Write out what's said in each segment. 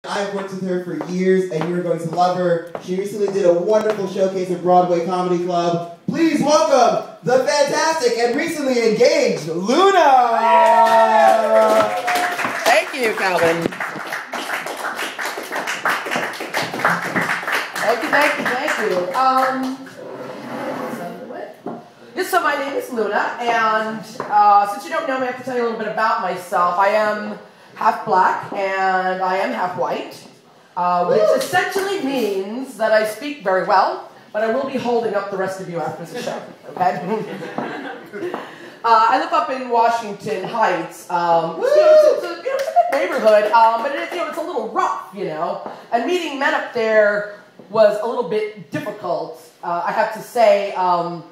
I've worked with her for years, and you're going to love her. She recently did a wonderful showcase at Broadway Comedy Club. Please welcome the fantastic and recently engaged Luna! Thank you, Calvin. Thank you. Yes, so my name is Luna, and since you don't know me, I have to tell you a little bit about myself. I am half black and I am half white, which essentially means that I speak very well, but I will be holding up the rest of you after the show, okay? I live up in Washington Heights. It's a good neighborhood, but it's a little rough, and meeting men up there was a little bit difficult. I have to say, I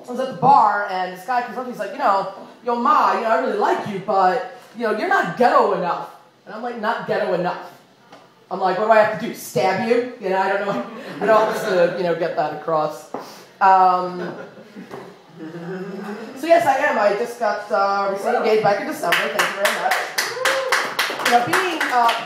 was at the bar, and this guy comes up, he's like, yo, Ma, I really like you, but, you're not ghetto enough. And I'm like, not ghetto enough. I'm like, what do I have to do, stab you? I don't know how to, get that across. So yes, I am. I just got recently engaged back in December, thank you very much.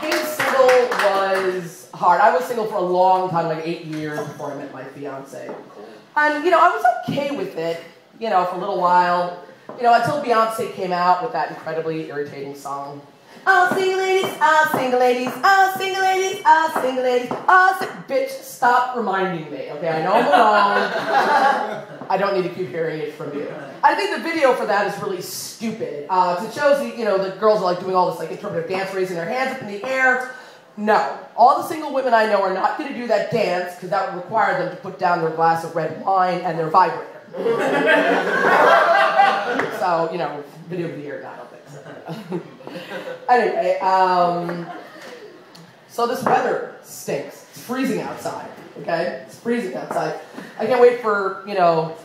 Being single was hard. I was single for a long time, like 8 years before I met my fiance. And, I was okay with it, for a little while, until Beyonce came out with that incredibly irritating song. All single ladies, all single ladies, all single ladies, all single ladies, all single... Bitch, stop reminding me, okay? I know I'm alone. I don't need to keep hearing it from you. I think the video for that is really stupid. It shows the girls are doing all this interpretive dance, raising their hands up in the air. No. All the single women I know are not going to do that dance because that would require them to put down their glass of red wine and their vibrator. So, video of the year, no, I don't think so. Anyway, so this weather stinks. It's freezing outside, okay? It's freezing outside. I can't wait for,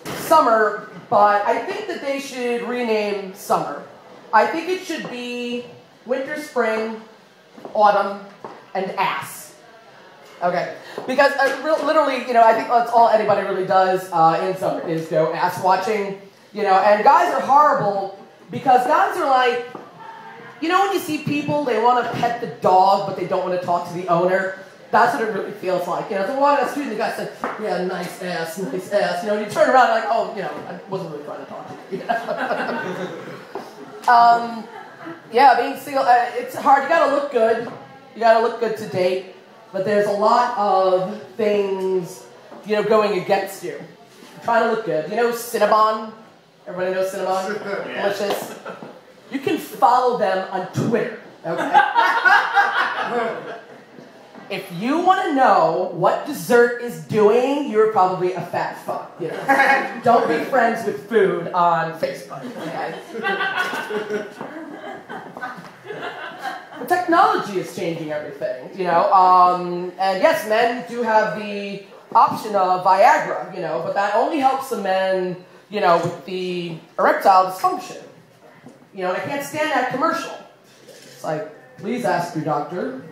summer, but I think that they should rename summer. I think it should be winter, spring, autumn, and ass. Okay, because literally, I think that's all anybody really does in summer is go ass watching, and guys are horrible because guys are like, when you see people, they want to pet the dog, but they don't want to talk to the owner. That's what it really feels like. So walking down the street and the guy said, yeah, nice ass, nice ass. And you turn around and like, oh, I wasn't really trying to talk to you. Yeah, being single, it's hard. You gotta look good. You gotta look good to date. But there's a lot of things, going against you. You're trying to look good. Cinnabon? Everybody knows Cinnabon? Yeah. Delicious. You can follow them on Twitter, okay? If you want to know what dessert is doing, you're probably a fat fuck. Don't be friends with food on Facebook, okay? The technology is changing everything, and yes, men do have the option of Viagra, but that only helps the men, with the erectile dysfunction. And I can't stand that commercial. It's like, please ask your doctor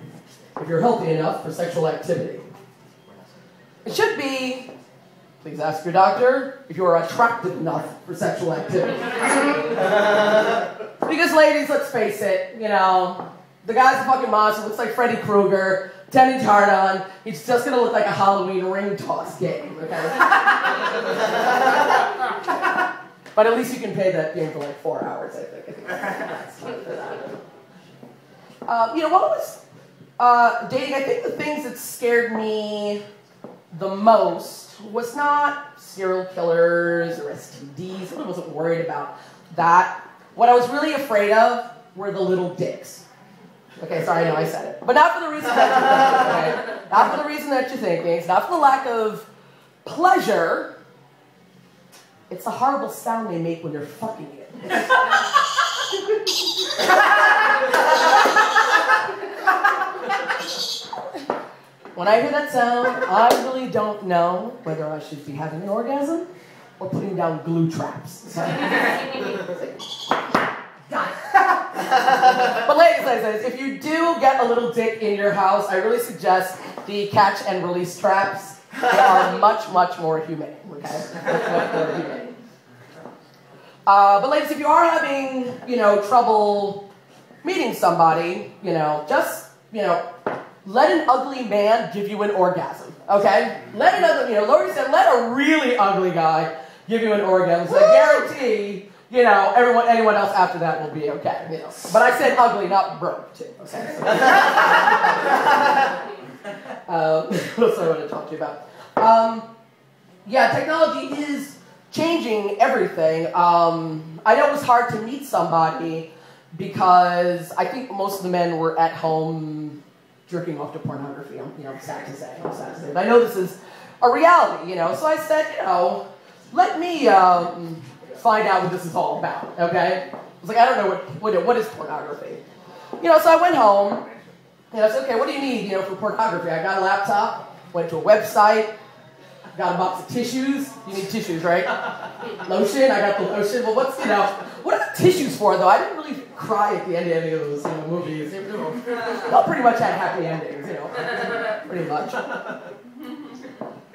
if you're healthy enough for sexual activity. It should be, please ask your doctor if you are attractive enough for sexual activity. Because ladies, let's face it, the guy's a fucking monster, looks like Freddy Krueger, 10-inch hard on, he's just gonna look like a Halloween ring toss game, okay? But at least you can pay that game for 4 hours, I think. That's fun for that. While I was dating, I think the things that scared me the most was not serial killers or STDs. I wasn't worried about that. What I was really afraid of were the little dicks. Okay, sorry, I know I said it. But not for the reason that you're thinking, okay? Not for the reason that you're thinking. It's not for the lack of pleasure. It's the horrible sound they make when they're fucking it. When I hear that sound, I really don't know whether I should be having an orgasm or putting down glue traps. But ladies, if you do get a little dick in your house, I really suggest the catch and release traps. They are much, much more humane, okay? Much more humane. But ladies, if you are having, trouble meeting somebody, just, let an ugly man give you an orgasm, okay? Let another, Lori said, let a really ugly guy give you an orgasm. So I guarantee, anyone else after that will be okay, But I said ugly, not broke, too, okay? What else I want to talk to you about? Yeah, technology is changing everything. I know it was hard to meet somebody because I think most of the men were at home jerking off to pornography. I'm sad to say. But I know this is a reality, So I said, let me find out what this is all about, okay? I was like, I don't know what is pornography. So I went home, and I said, okay, what do you need, for pornography? I got a laptop, went to a website, got a box of tissues. You need tissues, right? Lotion, I got the lotion. Well, what are the tissues for, though? I didn't really cry at the end of any of those movies. They all pretty much had happy endings, pretty much.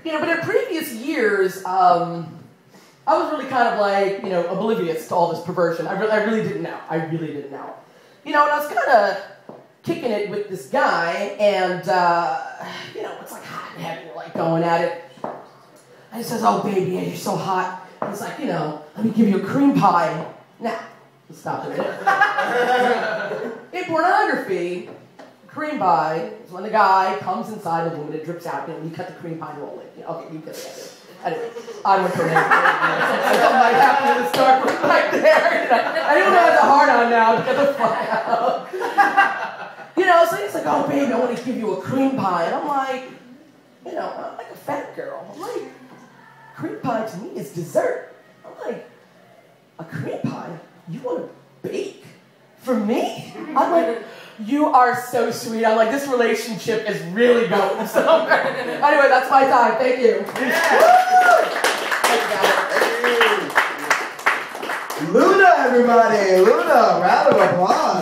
But in previous years, I was really kind of like, oblivious to all this perversion. I really didn't know. And I was kind of kicking it with this guy, and, it's like hot and heavy, like going at it. And he says, oh, baby, you're so hot. And he's like, let me give you a cream pie. Now, let's stop a minute. In pornography, cream pie is when the guy comes inside the woman, it drips out, and you cut the cream pie and roll it. Okay, you get it. Anyway, I went for an something might happen in the start right there. Anyone who has a heart on now, get the fuck out. So he's like, oh, baby, I want to give you a cream pie. And I'm like, I'm like a fat girl. I'm like, cream pie to me is dessert. I'm like, a cream pie? You want to bake for me? I'm like, you are so sweet. I'm like, this relationship is really going somewhere. Anyway, that's my time. Thank you. Luna, everybody. Luna, round of applause.